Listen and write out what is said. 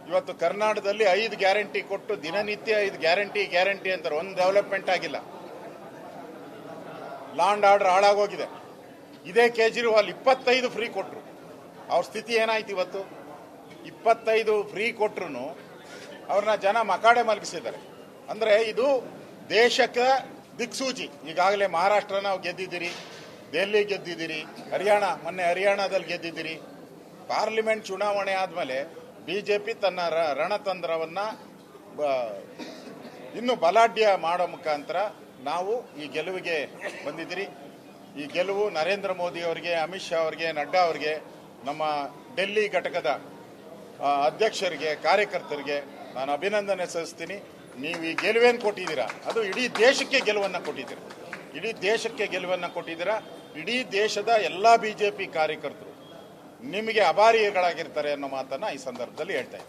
ಇವತ್ತು ಕರ್ನಾಟಕದಲ್ಲಿ 5 ಗ್ಯಾರಂಟಿ ಕೊಟ್ಟು ದಿನನಿತ್ಯ 5 ಗ್ಯಾರಂಟಿ ಅಂತಾರೆ. ಒಂದು ಡೆವಲಪ್ಮೆಂಟ್ ಆಗಿಲ್ಲ. ಲಾಂಡ್ ಆರ್ಡರ್ ಹಾಳಾಗೋಗಿದೆ. ಇದೇ ಕೇಜ್ರಿವಾಲ್ 25 ಫ್ರೀ ಕೊಟ್ಟರು. ಅವ್ರ ಸ್ಥಿತಿ ಏನಾಯ್ತು ಇವತ್ತು? 25 ಫ್ರೀ ಕೊಟ್ಟರು ಅವ್ರನ್ನ ಜನ ಮಕಾಡೆ ಮಲಗಿಸಿದ್ದಾರೆ. ಅಂದರೆ ಇದು ದೇಶಕ್ಕೆ ದಿಕ್ಸೂಚಿ. ಈಗಾಗಲೇ ಮಹಾರಾಷ್ಟ್ರ ನಾವು ಗೆದ್ದಿದ್ದೀರಿ, ದೆಹಲಿ ಗೆದ್ದಿದ್ದೀರಿ, ಮೊನ್ನೆ ಹರಿಯಾಣದಲ್ಲಿ ಗೆದ್ದಿದ್ದೀರಿ. ಪಾರ್ಲಿಮೆಂಟ್ ಚುನಾವಣೆ ಆದಮೇಲೆ ಬಿಜೆಪಿ ತನ್ನ ರಣತಂತ್ರವನ್ನು ಇನ್ನೂ ಬಲಾಢ್ಯ ಮಾಡೋ ಮುಖಾಂತರ ನಾವು ಈ ಗೆಲುವಿಗೆ ಬಂದಿದ್ದೀರಿ. ಈ ಗೆಲುವು ನರೇಂದ್ರ ಮೋದಿ ಅವರಿಗೆ, ಅಮಿತ್ ಶಾ ಅವರಿಗೆ, ನಡ್ಡಾ ಅವರಿಗೆ, ನಮ್ಮ ಡೆಲ್ಲಿ ಘಟಕದ ಅಧ್ಯಕ್ಷರಿಗೆ, ಕಾರ್ಯಕರ್ತರಿಗೆ ನಾನು ಅಭಿನಂದನೆ ಸಲ್ಲಿಸ್ತೀನಿ. ನೀವು ಈ ಗೆಲುವೇನು ಕೊಟ್ಟಿದ್ದೀರಾ ಅದು ಇಡೀ ದೇಶಕ್ಕೆ ಗೆಲುವನ್ನು ಕೊಟ್ಟಿದ್ದೀರಾ. ಇಡೀ ದೇಶಕ್ಕೆ ಗೆಲುವನ್ನು ಕೊಟ್ಟಿದ್ದೀರಾ. ಇಡೀ ದೇಶದ ಎಲ್ಲ ಬಿಜೆಪಿ ಕಾರ್ಯಕರ್ತರು ನಿಮಗೆ ಅಭಾರಿಗಳಾಗಿರ್ತಾರೆ ಅನ್ನೋ ಮಾತನ್ನ ಈ ಸಂದರ್ಭದಲ್ಲಿ ಹೇಳ್ತಾ ಇದ್ದೀನಿ.